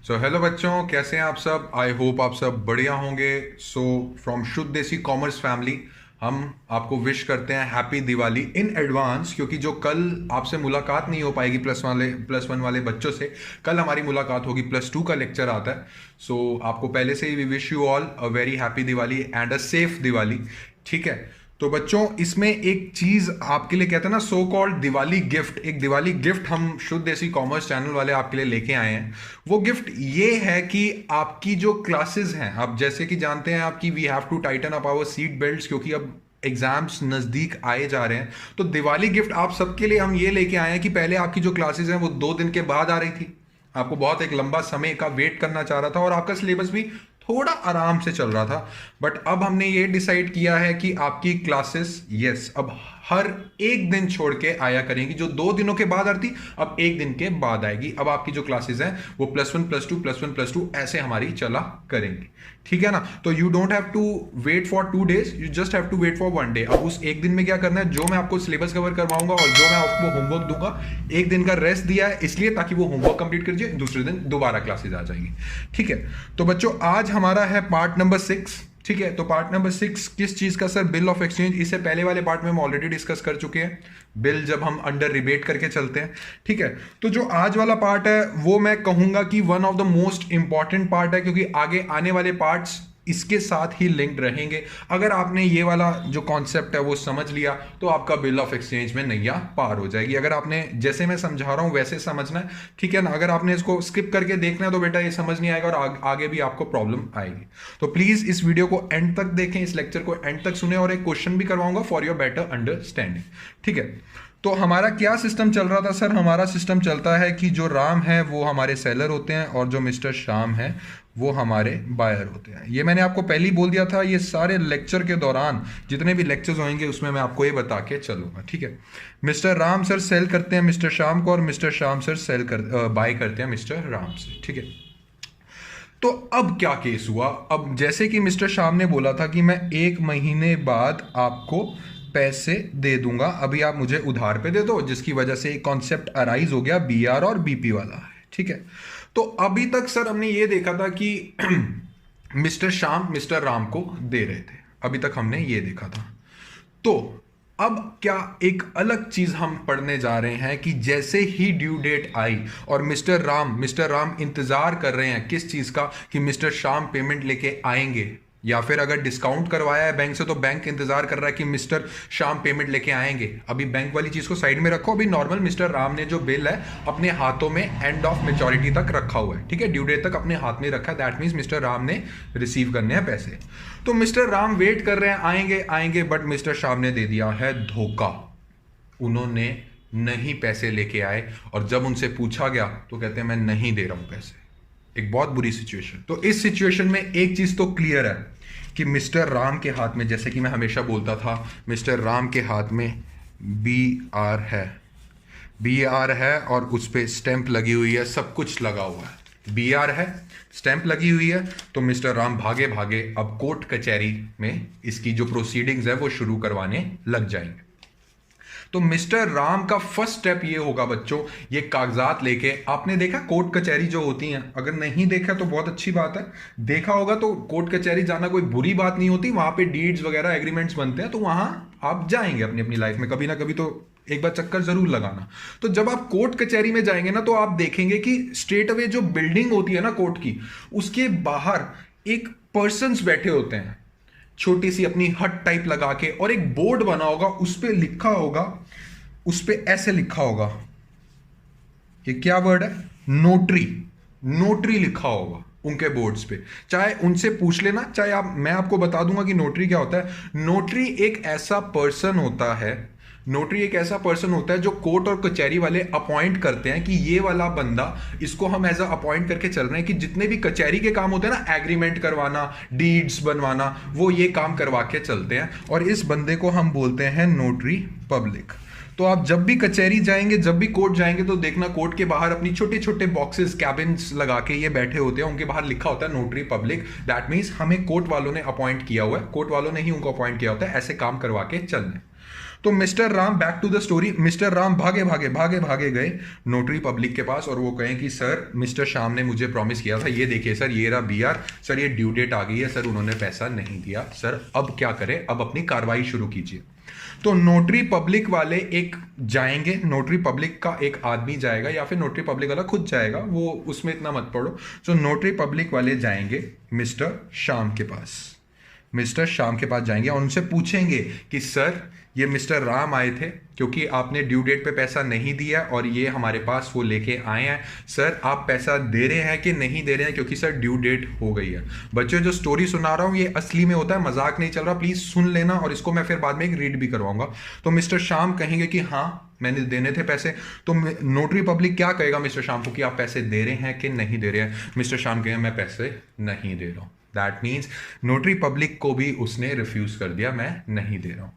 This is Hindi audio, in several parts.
सो हेलो बच्चों, कैसे हैं आप सब। आई होप आप सब बढ़िया होंगे। सो फ्रॉम शुद्ध देसी कॉमर्स फैमिली हम आपको विश करते हैं हैप्पी दिवाली इन एडवांस, क्योंकि जो कल आपसे मुलाकात नहीं हो पाएगी प्लस वन वाले बच्चों से, कल हमारी मुलाकात होगी, प्लस टू का लेक्चर आता है। सो आपको पहले से ही we wish you all a very happy Diwali and a safe Diwali. ठीक है, तो बच्चों इसमें एक चीज आपके लिए कहते हैं ना, सो कॉल्ड दिवाली गिफ्ट, एक दिवाली गिफ्ट हम शुद्ध देसी कॉमर्स चैनल वाले आपके लिए लेके आए हैं। वो गिफ्ट ये है कि आपकी जो क्लासेस हैं, आप जैसे कि जानते हैं आपकी we have to tighten up our seat belts, क्योंकि अब एग्जाम्स नजदीक आए जा रहे हैं। तो दिवाली गिफ्ट आप सबके लिए हम ये लेके आए हैं कि पहले आपकी जो क्लासेस हैं वो 2 दिन के बाद आ रही थी, आपको बहुत एक लंबा समय का वेट करना चाह रहा था और आपका सिलेबस भी थोड़ा आराम से चल रहा था। बट अब हमने ये डिसाइड किया है कि आपकी क्लासेस अब हर एक दिन छोड़ के आया करेंगी। जो 2 दिनों के बाद आती अब एक दिन के बाद आएगी। अब आपकी जो क्लासेस हैं वो +1 +2 +1 +2 ऐसे हमारी चला करेंगी। ठीक है ना। तो you don't have to wait for 2 days, you just have to wait for 1 day। अब उस एक दिन में क्या करना है, जो मैं आपको सिलेबस कवर करवाऊंगा और जो मैं आपको होमवर्क दूंगा, एक दिन का रेस्ट दिया है इसलिए ताकि वो होमवर्क कंप्लीट कर जाए, दूसरे दिन दोबारा क्लासेस आ जाएंगी। ठीक है, तो बच्चों आज हमारा है पार्ट नंबर 6। ठीक है, तो पार्ट नंबर 6 किस चीज का सर? Bill of exchange. इससे पहले वाले पार्ट में हम ऑलरेडी डिस्कस कर चुके हैं, बिल जब हम अंडर रिबेट करके चलते हैं। ठीक है, तो जो आज वाला पार्ट है वो मैं कहूंगा कि one of the most important part है, क्योंकि आगे आने वाले पार्ट्स इसके साथ ही लिंक्ड रहेंगे। अगर आपने ये वाला जो कॉन्सेप्ट है वो समझ लिया तो आपका बिल ऑफ एक्सचेंज में नैया पार हो जाएगी। अगर आपने जैसे मैं समझा रहा हूं वैसे समझना है, ठीक है ना। अगर आपने इसको स्किप करके देखना है तो बेटा ये समझ नहीं आएगा और आगे भी आपको प्रॉब्लम आएगी। तो प्लीज इस वीडियो को एंड तक देखें, इस लेक्चर को एंड तक सुने, और एक क्वेश्चन भी करवाऊंगा फॉर योर बेटर अंडरस्टैंडिंग। ठीक है, तो हमारा क्या सिस्टम चल रहा था सर? हमारा सिस्टम चलता है कि जो राम है वो हमारे सेलर होते हैं और जो मिस्टर श्याम है वो हमारे बायर होते हैं। ये मैंने आपको पहले ही बोल दिया था। ये सारे लेक्चर के दौरान जितने भी लेक्चर्स होंगे उसमें मैं आपको ये बता के चलूंगा। ठीक है, मिस्टर राम सर सेल करते हैं मिस्टर श्याम को और मिस्टर श्याम सर बाय करते हैं मिस्टर राम से। ठीक है, तो अब क्या केस हुआ? अब जैसे कि मिस्टर श्याम ने बोला था कि मैं 1 महीने बाद आपको पैसे दे दूंगा, अभी आप मुझे उधार पे दे दो, जिसकी वजह से एक कॉन्सेप्ट अराइज हो गया बीआर और बीपी वाला है। ठीक है, तो अभी तक सर हमने ये देखा था कि मिस्टर श्याम मिस्टर राम को दे रहे थे, अभी तक हमने ये देखा था। तो अब क्या एक अलग चीज हम पढ़ने जा रहे हैं कि जैसे ही ड्यू डेट आई और मिस्टर राम इंतजार कर रहे हैं किस चीज का, कि मिस्टर श्याम पेमेंट लेके आएंगे, या फिर अगर डिस्काउंट करवाया है बैंक से तो बैंक इंतजार कर रहा है कि मिस्टर श्याम पेमेंट लेके आएंगे। अभी बैंक वाली चीज को साइड में रखो, अभी नॉर्मल मिस्टर राम ने जो बिल है अपने हाथों में एंड ऑफ मेच्योरिटी तक रखा हुआ है। ठीक है, ड्यू डेट तक अपने हाथ में रखा है, दैट मीन्स मिस्टर राम ने रिसीव करने हैं पैसे। तो मिस्टर राम वेट कर रहे हैं आएंगे, बट मिस्टर श्याम ने दे दिया है धोखा। उन्होंने नहीं पैसे लेके आए और जब उनसे पूछा गया तो कहते हैं मैं नहीं दे रहा हूं पैसे। एक बहुत बुरी सिचुएशन। तो इस सिचुएशन में एक चीज तो क्लियर है कि मिस्टर राम के हाथ में, जैसे कि मैं हमेशा बोलता था, मिस्टर राम के हाथ में बी आर है और उस पर स्टैंप लगी हुई है, सब कुछ लगा हुआ है, बी आर है, स्टैंप लगी हुई है। तो मिस्टर राम भागे भागे अब कोर्ट कचहरी में इसकी जो प्रोसीडिंग्स है वो शुरू करवाने लग जाएंगे। तो मिस्टर राम का फर्स्ट स्टेप ये होगा बच्चों, ये कागजात लेके, आपने देखा कोर्ट कचहरी जो होती हैं, अगर नहीं देखा तो बहुत अच्छी बात है, देखा होगा तो कोर्ट कचहरी जाना कोई बुरी बात नहीं होती। वहां पे डीड्स वगैरह एग्रीमेंट्स बनते हैं, तो वहां आप जाएंगे अपनी अपनी लाइफ में कभी ना कभी, तो एक बार चक्कर जरूर लगाना। तो जब आप कोर्ट कचहरी में जाएंगे ना तो आप देखेंगे कि स्ट्रेट अवे जो बिल्डिंग होती है ना कोर्ट की, उसके बाहर एक पर्सन्स बैठे होते हैं, छोटी सी अपनी हट टाइप लगा के, और एक बोर्ड बना होगा, उस पे लिखा होगा, उस पे ऐसे लिखा होगा, ये क्या वर्ड है? नोटरी लिखा होगा उनके बोर्ड्स पे। चाहे उनसे पूछ लेना, चाहे मैं आपको बता दूंगा कि नोटरी क्या होता है। नोटरी एक ऐसा पर्सन होता है जो कोर्ट और कचहरी वाले अपॉइंट करते हैं कि ये वाला बंदा, इसको हम एज अ अपॉइंट करके चल रहे हैं कि जितने भी कचहरी के काम होते हैं ना, एग्रीमेंट करवाना, डीड्स बनवाना, वो ये काम करवा के चलते हैं, और इस बंदे को हम बोलते हैं नोटरी पब्लिक। तो आप जब भी कचहरी जाएंगे, जब भी कोर्ट जाएंगे, तो देखना कोर्ट के बाहर अपनी छोटे छोटे बॉक्सेस, कैबिन्स लगा के ये बैठे होते हैं, उनके बाहर लिखा होता है नोटरी पब्लिक। दैट मीन्स हमें कोर्ट वालों ने अपॉइंट किया हुआ है, कोर्ट वालों ने ही उनको अपॉइंट किया होता है ऐसे काम करवा के चलने। तो mister Ram, back to the story, mister Ram भागे भागे भागे भागे गए नोटरी पब्लिक के पास और वो कहें कि सर मिस्टर श्याम ने मुझे प्रॉमिस किया था, ये देखिए सर, ये रहा बीआर, सर ये ड्यू डेट आ गई है, सर उन्होंने पैसा नहीं दिया, सर अब क्या करें, अब अपनी कार्रवाई शुरू कीजिए। तो नोटरी पब्लिक वाले एक जाएंगे, नोटरी पब्लिक का एक आदमी जाएगा या फिर नोटरी पब्लिक वाला खुद जाएगा, वो उसमें इतना मत पड़ो। तो नोटरी पब्लिक वाले जाएंगे मिस्टर श्याम के पास, मिस्टर श्याम के पास जाएंगे और उनसे पूछेंगे कि सर ये मिस्टर राम आए थे क्योंकि आपने ड्यू डेट पे पैसा नहीं दिया और ये हमारे पास वो लेके आए हैं, सर आप पैसा दे रहे हैं कि नहीं दे रहे हैं, क्योंकि सर ड्यू डेट हो गई है। बच्चों जो स्टोरी सुना रहा हूं ये असली में होता है, मजाक नहीं चल रहा, प्लीज सुन लेना और इसको मैं फिर बाद में एक रीड भी करवाऊंगा। तो मिस्टर श्याम कहेंगे कि हाँ मैंने देने थे पैसे। तो नोटरी पब्लिक क्या कहेगा मिस्टर श्याम को कि आप पैसे दे रहे हैं कि नहीं दे रहे हैं। मिस्टर श्याम कहेंगे मैं पैसे नहीं दे रहा हूं। दैट मीन्स नोटरी पब्लिक को भी उसने रिफ्यूज कर दिया, मैं नहीं दे रहा हूं।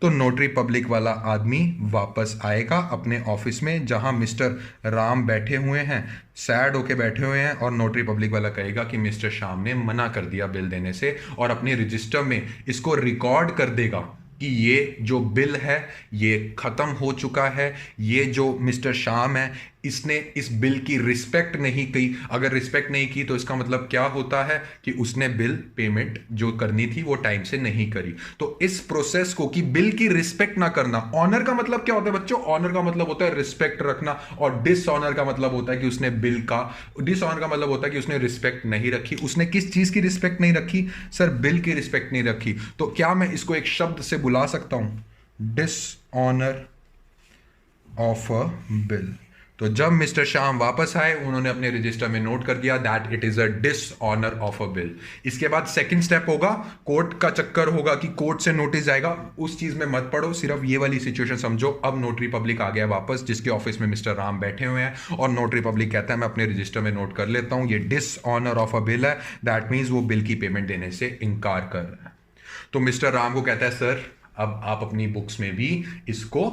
तो नोटरी पब्लिक वाला आदमी वापस आएगा अपने ऑफिस में जहां मिस्टर राम बैठे हुए हैं, सैड होके बैठे हुए हैं, और नोटरी पब्लिक वाला कहेगा कि मिस्टर श्याम ने मना कर दिया बिल देने से, और अपने रजिस्टर में इसको रिकॉर्ड कर देगा कि ये जो बिल है ये खत्म हो चुका है, ये जो मिस्टर श्याम है इसने इस बिल की रिस्पेक्ट नहीं की। अगर रिस्पेक्ट नहीं की तो इसका मतलब क्या होता है कि उसने बिल पेमेंट जो करनी थी वो टाइम से नहीं करी। तो इस प्रोसेस को कि बिल की रिस्पेक्ट ना करना, ऑनर का मतलब क्या होता है बच्चों, ऑनर का मतलब होता है रिस्पेक्ट रखना, और डिसऑनर का मतलब होता है कि उसने बिल का, डिसऑनर का मतलब होता है कि उसने रिस्पेक्ट नहीं रखी। उसने किस चीज की रिस्पेक्ट नहीं रखी सर, बिल की रिस्पेक्ट नहीं रखी। तो क्या मैं इसको एक शब्द से बुला सकता हूं, डिसऑनर ऑफ अ बिल। तो जब मिस्टर श्याम वापस आए उन्होंने अपने रजिस्टर में नोट कर दिया that it is a dishonour of a bill. इसके बाद सेकंड स्टेप होगा, कोर्ट का चक्कर होगा कि कोर्ट से नोटिस जाएगा, उस चीज में मत पड़ो, सिर्फ ये वाली सिचुएशन समझो। अब नोटरी पब्लिक आ गया वापस जिसके ऑफिस में मिस्टर राम बैठे हुए हैं, और नोटरी पब्लिक कहता है मैं अपने रजिस्टर में नोट कर लेता हूं ये डिसऑनर ऑफ अ बिल है, दैट मीन्स वो बिल की पेमेंट देने से इनकार कर रहा है। तो मिस्टर राम को कहता है सर अब आप अपनी बुक्स में भी इसको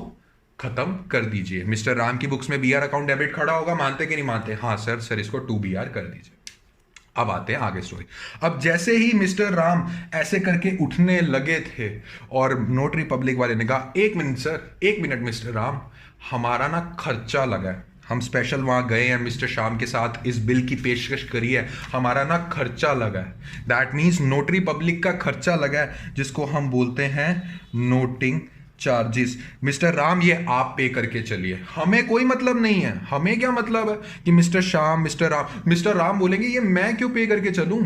खत्म कर दीजिए। मिस्टर राम की बुक्स में बीआर अकाउंट डेबिट खड़ा होगा, मानते कि नहीं मानते, हाँ सर, सर इसको 2BR कर दीजिए। अब आते हैं आगे स्टोरी। अब जैसे ही मिस्टर राम ऐसे करके उठने लगे थे और नोटरी पब्लिक वाले ने कहा एक मिनट सर, एक मिनट मिस्टर राम, हमारा ना खर्चा लगा है, हम स्पेशल वहां गए हैं मिस्टर श्याम के साथ, इस बिल की पेशकश करी है, हमारा ना खर्चा लगा है। दैट मीन्स नोटरी पब्लिक का खर्चा लगा है जिसको हम बोलते हैं नोटिंग चार्जेस। मिस्टर राम ये आप पे करके चलिए, हमें कोई मतलब नहीं है, हमें क्या मतलब है कि मिस्टर श्याम, मिस्टर राम बोलेंगे ये मैं क्यों पे करके चलूं,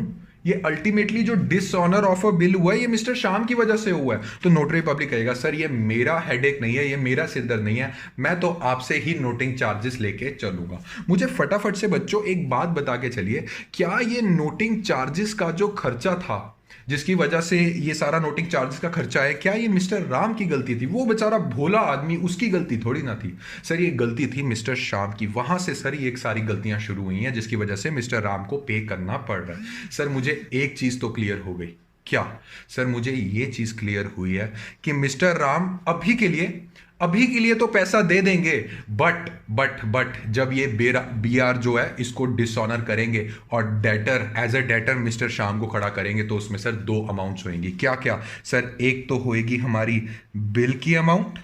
ये अल्टीमेटली जो डिसऑनर ऑफ अ बिल हुआ है ये मिस्टर श्याम की वजह से हुआ है। तो नोटरी पब्लिक कहेगा सर ये मेरा हेडेक नहीं है, ये मेरा सिरदर्द नहीं है, मैं तो आपसे ही नोटिंग चार्जेस लेके चलूंगा। मुझे फटाफट से बच्चों एक बात बता के चलिए, क्या ये नोटिंग चार्जेस का जो खर्चा था जिसकी वजह से ये सारा नोटिंग चार्जेस का खर्चा है, क्या ये मिस्टर राम की गलती थी? वो बेचारा भोला आदमी, उसकी गलती थोड़ी ना थी सर, ये गलती थी मिस्टर श्याम की। वहां से सर ये एक सारी गलतियां शुरू हुई हैं जिसकी वजह से मिस्टर राम को पे करना पड़ रहा है। सर मुझे एक चीज तो क्लियर हो गई, क्या सर, मुझे ये चीज क्लियर हुई है कि मिस्टर राम अभी के लिए तो पैसा दे देंगे, बट जब ये बीआर जो है इसको डिसऑनर करेंगे और debtor, as a debtor mister Shyam को खड़ा करेंगे, तो उसमें सर 2 अमाउंट्स होंगी। क्या क्या सर, एक तो होएगी हमारी बिल की अमाउंट,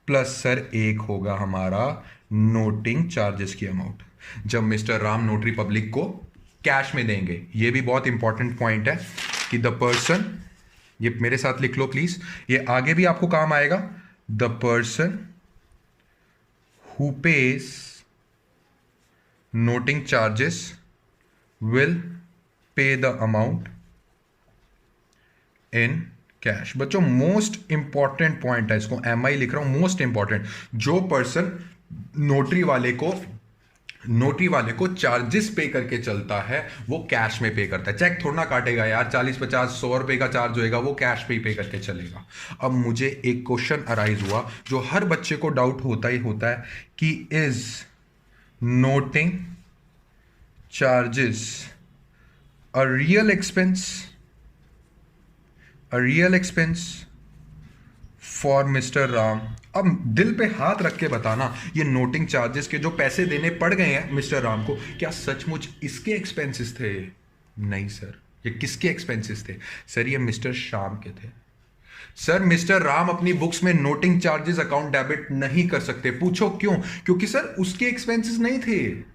प्लस सर एक होगा हमारा नोटिंग चार्जेस की अमाउंट, जब मिस्टर राम नोटरी पब्लिक को कैश में देंगे। ये भी बहुत इंपॉर्टेंट पॉइंट है कि द पर्सन, ये मेरे साथ लिख लो प्लीज, ये आगे भी आपको काम आएगा। The person who pays noting charges will pay the amount in cash। बच्चों मोस्ट इंपॉर्टेंट पॉइंट है, इसको MI लिख रहा हूं, मोस्ट इंपॉर्टेंट। जो पर्सन नोटरी वाले को चार्जेस पे करके चलता है वो कैश में पे करता है, चेक थोड़ा ना काटेगा यार, 40 50 100 रुपए का चार्ज होएगा, वो कैश पे ही पे करके चलेगा। अब मुझे एक क्वेश्चन अराइज हुआ जो हर बच्चे को डाउट होता ही होता है कि is noting charges a real expense for mister Ram. अब दिल पे हाथ रख के बताना, ये नोटिंग चार्जेस के जो पैसे देने पड़ गए हैं मिस्टर राम को, क्या सचमुच इसके एक्सपेंसेस थे? नहीं सर। ये किसके एक्सपेंसेस थे? सर ये मिस्टर श्याम के थे। सर मिस्टर राम अपनी बुक्स में नोटिंग चार्जेस अकाउंट डेबिट नहीं कर सकते। पूछो क्यों? क्योंकि सर उसके एक्सपेंसेस नहीं थे।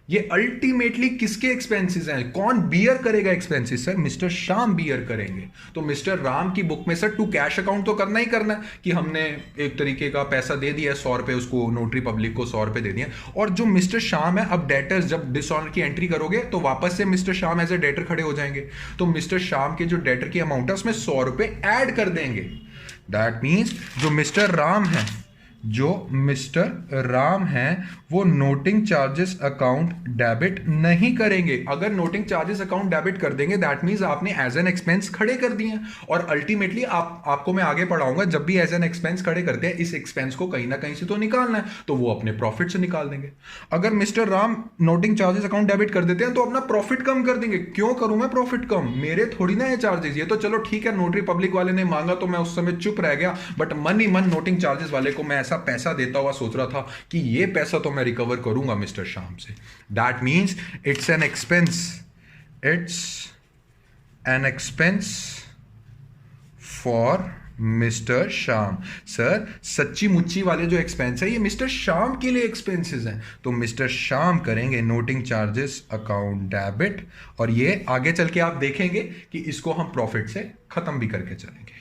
ये अल्टीमेटली किसके एक्सपेंसेस हैं? कौन बियर करेगा expenses? Sir mister Shyam bear करेंगे। तो मिस्टर राम की बुक में सर टू कैश अकाउंट तो करना ही करना है कि हमने एक तरीके का पैसा दे दिया 100 रुपए उसको, नोटरी पब्लिक को 100 रुपए दे दिए। और जो मिस्टर श्याम है, अब डेटर्स जब डिसऑनर की एंट्री करोगे तो वापस से mister Shyam as a debtor खड़े हो जाएंगे। तो मिस्टर श्याम के जो डेटर की अमाउंट है उसमें 100 रुपए ऐड कर देंगे। दैट मीन्स जो मिस्टर राम हैं वो नोटिंग चार्जेस अकाउंट डेबिट नहीं करेंगे। अगर नोटिंग चार्जेस अकाउंट डेबिट कर देंगे दैट मींस आपने एज एन एक्सपेंस खड़े कर दिए हैं। और अल्टीमेटली आपको मैं आगे पढ़ाऊंगा, जब भी एज एन एक्सपेंस खड़े करते हैं इस एक्सपेंस को कहीं ना कहीं से तो निकालना है, तो वो अपने प्रॉफिट से निकाल देंगे। अगर mister Ram noting charges account debit कर देते हैं तो अपना प्रॉफिट कम कर देंगे। क्यों करूं मैं प्रॉफिट कम? मेरे थोड़ी ना ये चार्जेस। ये तो चलो ठीक है, नोटरी पब्लिक वाले ने मांगा तो मैं उस समय चुप रह गया, बट मन ही मन नोटिंग चार्जेस वाले को मैं ऐसा पैसा देता हुआ सोच रहा था कि ये पैसा तो मैं रिकवर करूंगा मिस्टर श्याम से। That means it's an expense for mister Shyam. Sir सच्ची मुच्ची वाले जो एक्सपेंस है ये मिस्टर श्याम के लिए एक्सपेंसेस हैं, तो मिस्टर श्याम करेंगे नोटिंग चार्जेस अकाउंट डेबिट। और ये आगे चल के आप देखेंगे कि इसको हम प्रॉफिट से खत्म भी करके चलेंगे।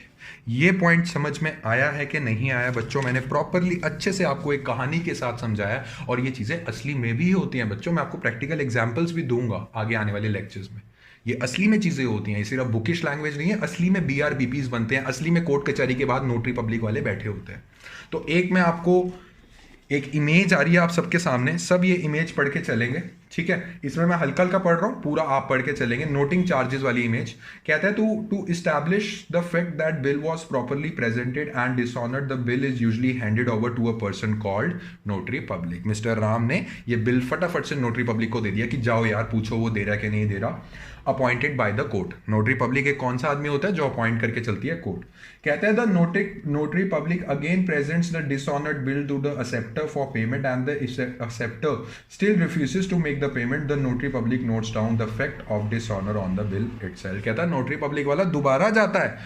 ये पॉइंट समझ में आया है कि नहीं आया बच्चों? मैंने प्रॉपरली अच्छे से आपको एक कहानी के साथ समझाया, और ये चीज़ें असली में भी होती हैं बच्चों। मैं आपको प्रैक्टिकल एग्जाम्पल्स भी दूंगा आगे आने वाले लेक्चर्स में। ये असली में चीज़ें होती हैं, ये सिर्फ बुकिश लैंग्वेज नहीं है। असली में BRBPs बनते हैं, असली में कोर्ट कचहरी के बाद नोटरी पब्लिक वाले बैठे होते हैं। तो एक मैं आपको एक इमेज आ रही है आप सबके सामने, सब ये इमेज पढ़ के चलेंगे, ठीक है? इसमें मैं हल्का हल्का पढ़ रहा हूं, पूरा आप पढ़ के चलेंगे। नोटिंग चार्जेस वाली इमेज कहता है to establish the fact that bill was properly presented and dishonoured the bill is usually handed over to a person called notary public. Mister Ram ने ये बिल फटाफट से नोटरी पब्लिक को दे दिया कि जाओ यार पूछो वो दे रहा है कि नहीं दे रहा। Appointed by the court. Notary public एक कौन सा आदमी होता है? जो अपॉइंट करके चलती है कोर्ट। कहता है the notary public again presents the dishonoured bill to the acceptor for payment and the acceptor still refuses to make the payment. The notary public notes down the fact of dishonour on the bill itself. कहता है नोटरी पब्लिक वाला दोबारा जाता है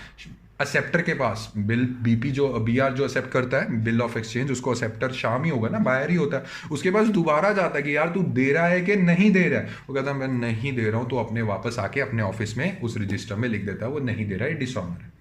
एक्सेप्टर के पास। बिल बीपी जो BR जो एक्सेप्ट करता है बिल ऑफ एक्सचेंज, उसको एक्सेप्टर शाम ही होगा ना, बायर ही होता है। उसके पास दोबारा जाता है कि यार तू दे रहा है कि नहीं दे रहा है। वो कहता है मैं नहीं दे रहा हूं। तो अपने वापस आके अपने ऑफिस में उस रजिस्टर में लिख देता है वो नहीं दे रहा है, डिसऑनर है।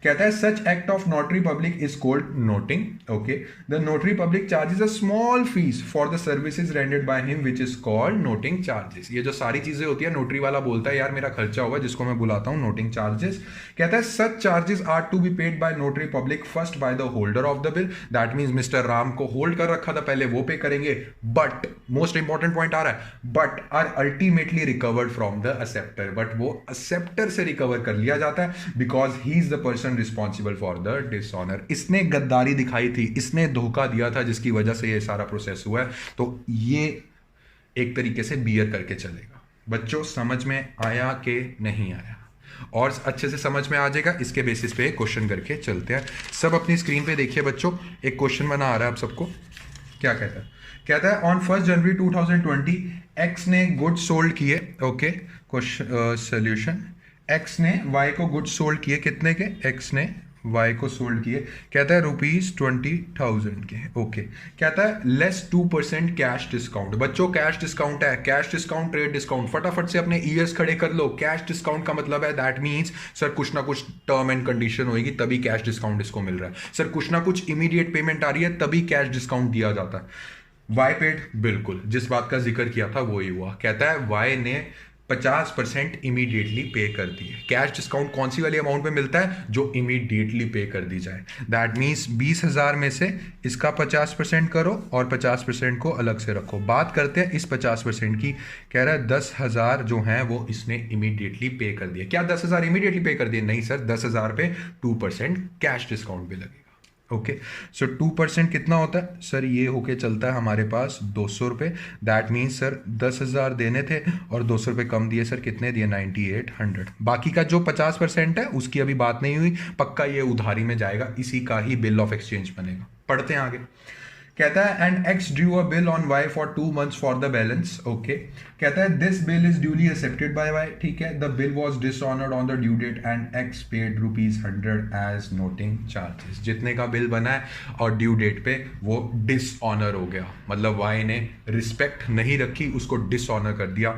कहता है such act of notary public is called noting. Okay, the notary public charges a small fees for the services rendered by him which is called noting charges. ये जो सारी चीजें होती है नोटरी वाला बोलता है यार मेरा खर्चा होगा, जिसको मैं बुलाता हूं नोटिंग चार्जेस। कहता है such charges are to be paid by notary public first by the holder of the bill. That means mister Ram को होल्ड कर रखा था पहले, वो पे करेंगे, बट मोस्ट इंपॉर्टेंट पॉइंट आ रहा है, but are ultimately recovered from the acceptor. But वो एक्सेप्टर से रिकवर कर लिया जाता है because he is the person responsible for the dishonour. इसने गद्दारी दिखाई थी, इसने धोखा दिया था जिसकी वजह से ये सारा प्रोसेस हुआ है। तो ये एक तरीके से बियर करके चलेगा। बच्चों समझ में आया कि नहीं आया? और अच्छे से समझ में आ जाएगा, इसके बेसिस पे क्वेश्चन करके चलते हैं। सब अपनी स्क्रीन पे देखिए बच्चों, एक क्वेश्चन बना आ रहा है आप सबको। क्या कहता है? कहता है ऑन 1 जनवरी 2020 एक्स ने गुड्स सोल्ड किए। Okay, question solution. एक्स ने वाई को गुड्स सोल्ड किए, कितने के? एक्स ने वाई को सोल्ड किए। कहता है ₹20,000 के। ओके, कहता है लेस 2% कैश डिस्काउंट। बच्चों कैश डिस्काउंट है, कैश डिस्काउंट ट्रेड डिस्काउंट, फटाफट से अपने ईयर्स खड़े कर लो। कैश डिस्काउंट का मतलब है दैट मीन्स सर कुछ ना कुछ टर्म एंड कंडीशन होगी तभी कैश डिस्काउंट इसको मिल रहा है। सर कुछ ना कुछ इमीडिएट पेमेंट आ रही है तभी कैश डिस्काउंट दिया जाता है। वाई पेड, बिल्कुल जिस बात का जिक्र किया था वही हुआ। कहता है वाई ने 50% इमीडिएटली पे कर दिए। कैश डिस्काउंट कौन सी वाली अमाउंट में मिलता है? जो इमीडिएटली पे कर दी जाए। दैट मीन्स 20,000 में से इसका 50% करो और 50% को अलग से रखो। बात करते हैं इस 50% की। कह रहा है 10,000 जो है वो इसने इमीडिएटली पे कर दिया। क्या 10,000 इमीडिएटली पे कर दिए? नहीं सर, 10,000 पे 2% कैश डिस्काउंट भी लगेगा। ओके, सो 2% कितना होता है सर? ये होके चलता है हमारे पास 200 रुपये। दैट मीन्स सर 10,000 देने थे और 200 रुपये कम दिए। सर कितने दिए? 9800। बाकी का जो 50% है उसकी अभी बात नहीं हुई, पक्का ये उधारी में जाएगा, इसी का ही बिल ऑफ एक्सचेंज बनेगा। पढ़ते हैं आगे। कहता है and X due a bill on Y for 2 months for the balance. Okay, कहता है this bill is duly accepted by Y. ठीक है, the bill was dishonoured on the due date and X paid ₹100 as noting charges. जितने का बिल बना है और ड्यू डेट पे वो डिसऑनर हो गया, मतलब वाई ने रिस्पेक्ट नहीं रखी, उसको डिसऑनर कर दिया।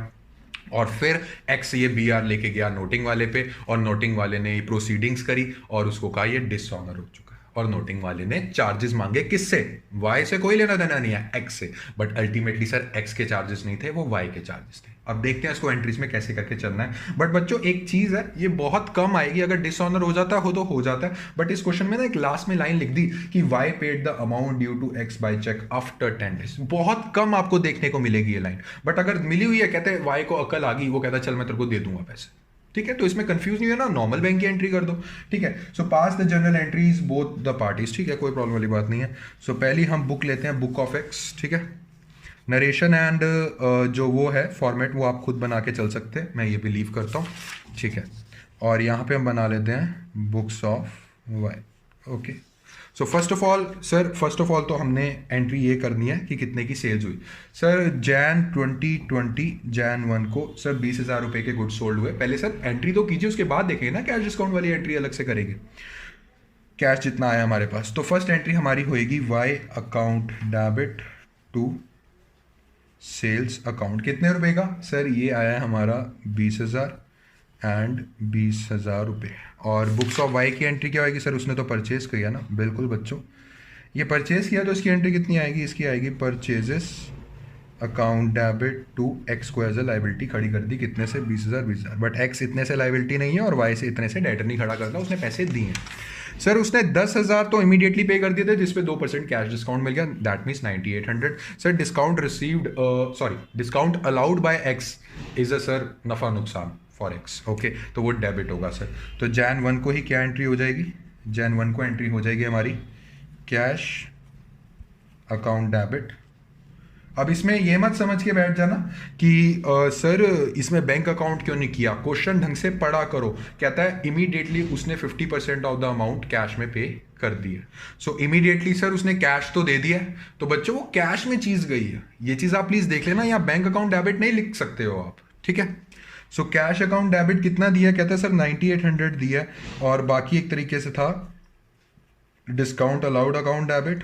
और फिर एक्स ये बी आर लेके गया नोटिंग वाले पे, और नोटिंग वाले ने ये प्रोसीडिंग्स करी और उसको कहा ये डिसऑनर हो चुका है, और नोटिंग वाले ने चार्जेस मांगे। किससे? वाई से कोई लेना देना नहीं है, एक्स से। बट अल्टीमेटली सर एक्स के चार्जेस नहीं थे, वो वाई के चार्जेस थे। अब देखते हैं इसको एंट्रीज में कैसे करके चलना है। बट बच्चों एक चीज है, ये बहुत कम आएगी, अगर डिसऑनर हो जाता है तो हो जाता है। बट इस क्वेश्चन में ना एक लास्ट में लाइन लिख दी कि Y paid the amount due to X by cheque after 10 days। बहुत कम आपको देखने को मिलेगी ये लाइन, बट अगर मिली हुई है, कहते हैं वाई को अकल आ गई, वो कहता है चल मैं तेरे को दे दूंगा पैसे। ठीक है, तो इसमें कंफ्यूज नहीं है ना, नॉर्मल बैंक की एंट्री कर दो। ठीक है, so pass the general entries both the parties. ठीक है, कोई प्रॉब्लम वाली बात नहीं है। सो पहली हम बुक लेते हैं, बुक ऑफ एक्स। ठीक है, नरेशन एंड जो वो है फॉर्मेट वो आप खुद बना के चल सकते हैं, मैं ये बिलीव करता हूँ। ठीक है, और यहाँ पे हम बना लेते हैं books of Y. Okay, so first of all तो हमने एंट्री ये करनी है कि कितने की सेल्स हुई। सर जैन 2020 जैन 1 को सर 20,000 रुपये के गुड्स सोल्ड हुए। पहले सर एंट्री तो कीजिए, उसके बाद देखेंगे ना कैश डिस्काउंट वाली एंट्री अलग से करेंगे, कैश जितना आया हमारे पास। तो फर्स्ट एंट्री हमारी होएगी Y account debit to sales account. कितने रुपए का? सर ये आया है हमारा 20,000 एंड 20,000 रुपये। और बुक्स ऑफ वाई की एंट्री क्या होगी? सर उसने तो परचेज किया ना, बिल्कुल बच्चों, ये परचेज किया तो इसकी एंट्री कितनी आएगी? इसकी आएगी purchases account debit to X को एज अ लाइबिलिटी खड़ी कर दी। कितने से? 20,000। बट एक्स इतने से लाइबिलिटी नहीं है और वाई से इतने से डेटर नहीं खड़ा करता, उसने पैसे दिए हैं। सर उसने 10,000 तो इमीडिएटली पे कर दिए थे, जिसपे 2% कैश डिस्काउंट मिल गया, that means 9,800। Sir discount received, discount allowed by x is a sir नफा नुकसान फॉर एक्स। ओके, तो वो डेबिट होगा सर। तो जैन 1 को ही क्या एंट्री हो जाएगी? जैन 1 को एंट्री हो जाएगी हमारी कैश अकाउंट डेबिट। अब इसमें ये मत समझ के बैठ जाना कि सर इसमें बैंक अकाउंट क्यों नहीं किया, क्वेश्चन ढंग से पढ़ा करो। कहता है इमीडिएटली उसने 50% ऑफ द अमाउंट कैश में पे कर दी है। सो इमीडिएटली सर उसने कैश तो दे दिया है, तो बच्चों वो कैश में चीज गई है, ये चीज आप प्लीज देख लेना। यहाँ बैंक अकाउंट डेबिट नहीं लिख सकते हो आप, ठीक है। सो कैश अकाउंट डेबिट कितना दिया? कहता है सर 9,800 दिया है, और बाकी एक तरीके से था डिस्काउंट अलाउड अकाउंट डेबिट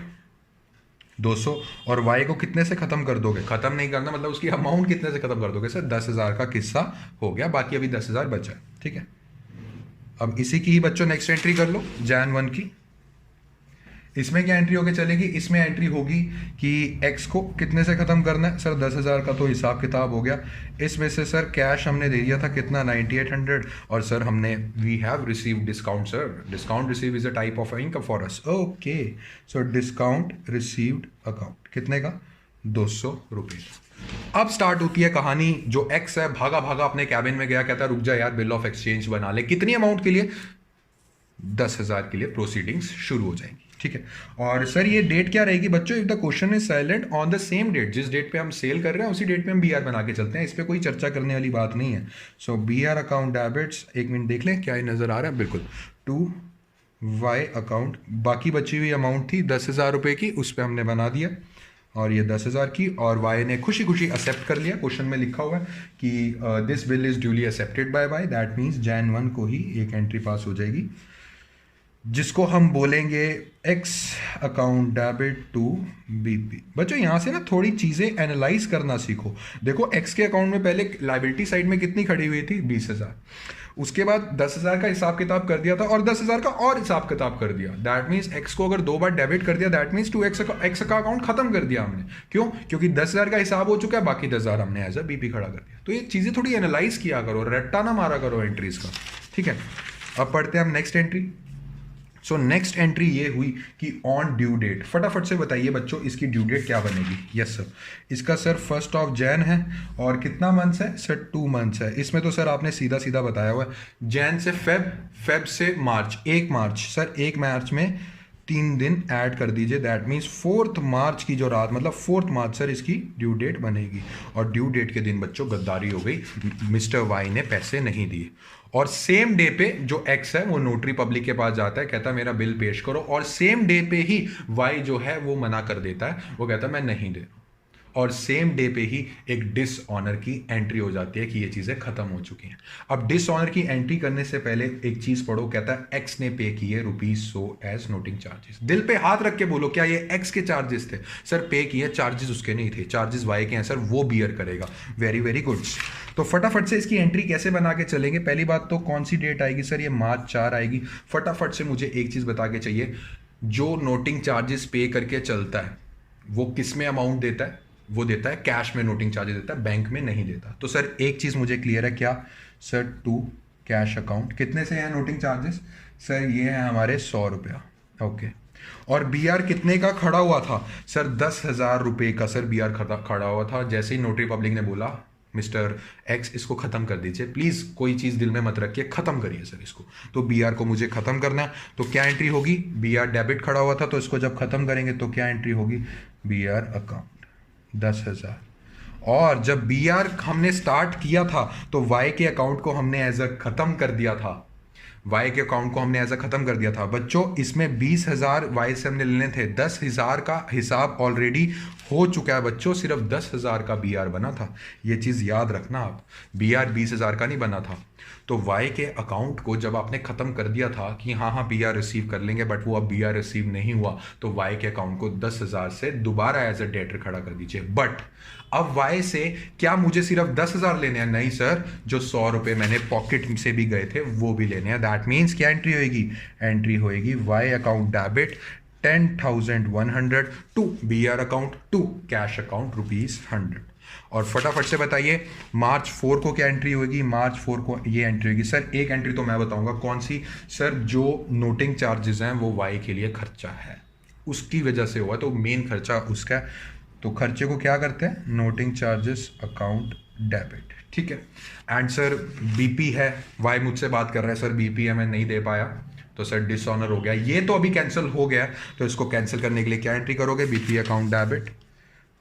200। और वाई को कितने से खत्म कर दोगे? खत्म नहीं करना, मतलब उसकी अमाउंट कितने से खत्म कर दोगे? सर 10,000 का किस्सा हो गया, बाकी अभी 10,000 बचा है, ठीक है। अब इसी की ही बच्चों नेक्स्ट एंट्री कर लो, जैन 1 की। इसमें क्या एंट्री होके चलेगी? इसमें एंट्री होगी कि एक्स को कितने से खत्म करना है? सर 10,000 का तो हिसाब किताब हो गया। इसमें से सर कैश हमने दे दिया था कितना? 9,800। और सर हमने we have receive discount. Sir discount receive is a type of income for us. Okay, so discount received account कितने का? 200 रुपये। अब स्टार्ट होती है कहानी। जो एक्स है भागा भागा अपने कैबिन में गया, कहता है रुक जा यार, बिल ऑफ एक्सचेंज बना ले। कितनी अमाउंट के लिए? 10,000 के लिए प्रोसीडिंग्स शुरू हो जाएंगी, ठीक है। और सर ये डेट क्या रहेगी बच्चों? If the question is silent on the same date, जिस डेट पे हम सेल कर रहे हैं उसी डेट पे हम बी आर बना के चलते हैं, इस पे कोई चर्चा करने वाली बात नहीं है। सो बी आर अकाउंट डेबिट्स, एक मिनट देख लें क्या ये नजर आ रहा है, बिल्कुल, टू वाई अकाउंट। बाकी बची हुई अमाउंट थी 10,000 रुपये की, उस पर हमने बना दिया, और ये 10,000 की, और वाई ने खुशी खुशी एक्सेप्ट कर लिया। क्वेश्चन में लिखा हुआ है कि this bill is duly accepted by Y, that means Jan 1 को ही एक एंट्री पास हो जाएगी, जिसको हम बोलेंगे X account debit to BP. बच्चों यहाँ से ना थोड़ी चीज़ें एनालाइज करना सीखो। देखो एक्स के अकाउंट में पहले लाइबिलिटी साइड में कितनी खड़ी हुई थी? 20,000। उसके बाद 10,000 का हिसाब किताब कर दिया था, और 10,000 का और हिसाब किताब कर दिया। दैट मीन्स एक्स को अगर 2 बार डेबिट कर दिया, दैट मीन्स टू एक्स का अकाउंट खत्म कर दिया हमने। क्यों? क्योंकि 10,000 का हिसाब हो चुका है, बाकी 10,000 हमने एज अ बीपी खड़ा कर दिया। तो ये चीज़ें थोड़ी एनालाइज किया करो, रट्टा ना मारा करो एंट्रीज का, ठीक है। अब पढ़ते हैं हम next entry. So next entry ये हुई कि ऑन ड्यू डेट। फटाफट से बताइए बच्चों इसकी ड्यू डेट क्या बनेगी? यस सर, इसका सर 1 जैन है, और कितना मंथ्स है? सर 2 मंथ्स है। इसमें तो सर आपने सीधा सीधा बताया हुआ है, जैन से फेब, फेब से मार्च, 1 मार्च। सर 1 मार्च में 3 दिन ऐड कर दीजिए, दैट मीन्स 4 मार्च की जो रात, मतलब 4 मार्च सर इसकी ड्यू डेट बनेगी। और ड्यू डेट के दिन बच्चों गद्दारी हो गई, मिस्टर वाई ने पैसे नहीं दिए। और सेम डे पे जो एक्स है वो नोटरी पब्लिक के पास जाता है, कहता है मेरा बिल पेश करो, और सेम डे पे ही वाई जो है वो मना कर देता है, वो कहता है मैं नहीं दे रहा। और सेम डे पे ही एक डिसऑनर की एंट्री हो जाती है कि ये चीज़ें खत्म हो चुकी हैं। अब डिसऑनर की एंट्री करने से पहले एक चीज़ पढ़ो, कहता है एक्स ने पे किए ₹100 एज नोटिंग चार्जेस। दिल पे हाथ रख के बोलो क्या ये एक्स के चार्जेस थे? सर पे किए, चार्जेस उसके नहीं थे, चार्जेस वाई के हैं सर, वो बियर करेगा। Very very good. तो फटाफट से इसकी एंट्री कैसे बना के चलेंगे? पहली बात तो कौन सी डेट आएगी सर? ये मार्च 4 आएगी। फटाफट से मुझे एक चीज़ बता के चाहिए, जो नोटिंग चार्जेस पे करके चलता है वो किस में अमाउंट देता है? वो देता है कैश में नोटिंग चार्जेस देता है, बैंक में नहीं देता। तो सर एक चीज़ मुझे क्लियर है, क्या सर? To cash account. कितने से हैं नोटिंग चार्जेस? सर ये है हमारे 100 रुपया। ओके। और BR कितने का खड़ा हुआ था? सर 10,000 रुपये का सर BR खड़ा हुआ था। जैसे ही नोटरी पब्लिक ने बोला मिस्टर एक्स इसको ख़त्म कर दीजिए प्लीज़, कोई चीज़ दिल में मत रखिए, ख़त्म करिए सर इसको। तो BR को मुझे ख़त्म करना है, तो क्या एंट्री होगी? BR डेबिट खड़ा हुआ था, तो इसको जब ख़त्म करेंगे तो क्या एंट्री होगी? BR account 10,000। और जब BR हमने स्टार्ट किया था तो Y के अकाउंट को हमने एज अ ख़त्म कर दिया था, Y के अकाउंट को हमने एज अ ख़त्म कर दिया था। बच्चों इसमें 20,000 Y से हमने लेने थे, 10,000 का हिसाब ऑलरेडी हो चुका है बच्चों, सिर्फ 10,000 का BR बना था। ये चीज़ याद रखना आप, BR 20,000 का नहीं बना था। तो Y के अकाउंट को जब आपने ख़त्म कर दिया था कि हाँ हाँ BR रिसीव कर लेंगे, बट वो अब BR रिसीव नहीं हुआ, तो Y के अकाउंट को 10,000 से दोबारा एज अ डेटर खड़ा कर दीजिए। बट अब Y से क्या मुझे सिर्फ 10,000 लेने हैं? नहीं सर, जो 100 रुपये मैंने पॉकेट से भी गए थे वो भी लेने हैं। दैट मीन्स क्या एंट्री होएगी? एंट्री होएगी Y account debit 10,100 to BR account to cash account ₹100। और फटाफट से बताइए मार्च 4 को क्या एंट्री होगी? मार्च 4 को ये एंट्री होगी सर, एक एंट्री तो मैं बताऊंगा कौन सी सर, जो नोटिंग चार्जेस हैं वो Y के लिए खर्चा है, उसकी वजह से हुआ, तो मेन खर्चा उसका है। तो खर्चे को क्या करते हैं? नोटिंग चार्जेस अकाउंट डेबिट, ठीक है। एंड सर BP है, Y मुझसे बात कर रहा है सर BP है मैं नहीं दे पाया, तो सर डिसऑनर हो गया, ये तो अभी कैंसिल हो गया, तो इसको कैंसिल करने के लिए क्या एंट्री करोगे? BP account debit.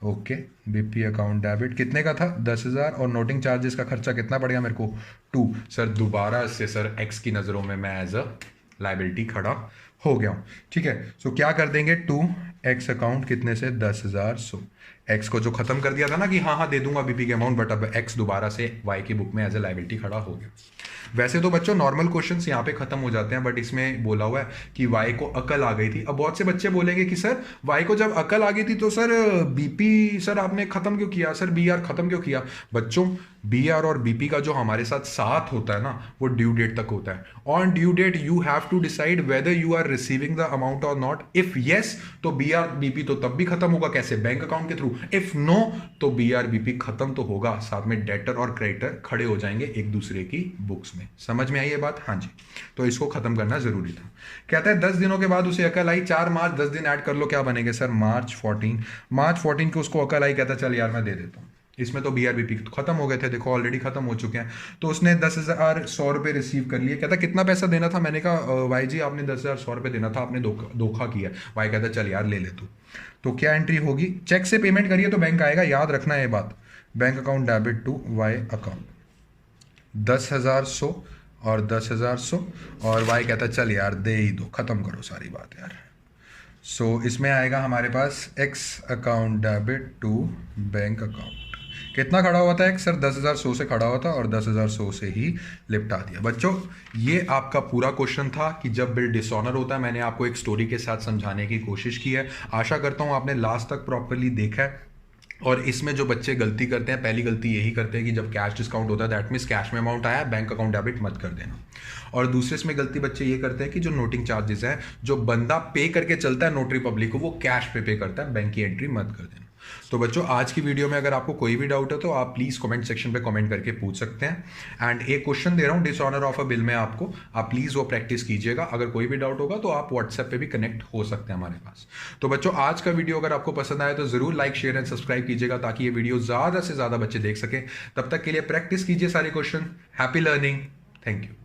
Okay, BP account debit कितने का था? 10,000। और नोटिंग चार्जेस का खर्चा कितना पड़ गया मेरे को? 2। सर दोबारा से सर एक्स की नज़रों में मैं एज अ लाइबिलिटी खड़ा हो गया हूँ, ठीक है। सो क्या कर देंगे? 2x अकाउंट कितने से? 10,000। सो एक्स को जो खत्म कर दिया था ना कि हाँ हाँ दे दूंगा BP के अमाउंट, बट अब एक्स दोबारा से Y की बुक में एज ए लाइबिलिटी खड़ा हो गया। वैसे तो बच्चों नॉर्मल क्वेश्चंस यहाँ पे खत्म हो जाते हैं, बट इसमें बोला हुआ है कि Y को अकल आ गई थी। अब बहुत से बच्चे बोलेंगे कि सर Y को जब अकल आ गई थी तो सर BP सर आपने खत्म क्यों किया? सर BR खत्म क्यों किया? बच्चों BR और BP का जो हमारे साथ होता है ना, वो ड्यू डेट तक होता है। On due date you have to decide whether you are receiving the amount और नॉट। इफ यस तो BR BP तो तब भी खत्म होगा, कैसे? बैंक अकाउंट के थ्रू। इफ नो तो BR BP खत्म तो होगा, साथ में डेटर और क्रेडिटर खड़े हो जाएंगे एक दूसरे की बुक्स में। समझ में आई ये बात? हाँ जी। तो इसको खत्म करना जरूरी था। कहता है 10 दिनों के बाद उसे अकल आई, 4 मार्च 10 दिन ऐड कर लो, क्या बनेंगे सर? मार्च 14 को उसको अकल आई, कहता चल यार मैं दे देता हूँ। इसमें तो BR BP तो खत्म हो गए थे, देखो ऑलरेडी खत्म हो चुके हैं। तो उसने 10,000 100 रुपये रिसीव कर लिए। कहता कितना पैसा देना था? मैंने कहा वाई जी आपने 10,000 100 रुपये देना था, आपने धोखा किया। वाई कहता चल यार ले ले तू। तो क्या एंट्री होगी? चेक से पेमेंट करिए तो बैंक आएगा, याद रखना ये बात। Bank account debit to Y account 10,000 100 और 10,000 100, और Y कहता चल यार दे ही दो, खत्म करो सारी बात यार। सो इसमें आएगा हमारे पास X account debit to bank account. कितना खड़ा हुआ था X? सर 10,000 100 से खड़ा हुआ था और 10,000 100 से ही लिपटा दिया। बच्चों ये आपका पूरा क्वेश्चन था कि जब बिल डिसऑनर होता है, मैंने आपको एक स्टोरी के साथ समझाने की कोशिश की है। आशा करता हूँ आपने लास्ट तक प्रॉपरली देखा है। और इसमें जो बच्चे गलती करते हैं, पहली गलती यही करते हैं कि जब कैश डिस्काउंट होता है दैट मीन्स कैश में अमाउंट आया, बैंक अकाउंट डेबिट मत कर देना। और दूसरे इसमें गलती बच्चे ये करते हैं कि जो नोटिंग चार्जेस है, जो बंदा पे करके चलता है नोटरी पब्लिक को, वो कैश पे करता है, बैंक की एंट्री मत कर देना। तो बच्चों आज की वीडियो में अगर आपको कोई भी डाउट है तो आप प्लीज़ कमेंट सेक्शन पे कमेंट करके पूछ सकते हैं। एंड एक क्वेश्चन दे रहा हूँ डिसऑनर ऑफ अ बिल में आपको, आप प्लीज़ वो प्रैक्टिस कीजिएगा। अगर कोई भी डाउट होगा तो आप व्हाट्सएप पे भी कनेक्ट हो सकते हैं हमारे पास। तो बच्चों आज का वीडियो अगर आपको पसंद आया तो ज़रूर लाइक शेयर एंड सब्सक्राइब कीजिएगा ताकि ये वीडियो ज़्यादा से ज़्यादा बच्चे देख सकें। तब तक के लिए प्रैक्टिस कीजिए सारे question. Happy learning, thank you.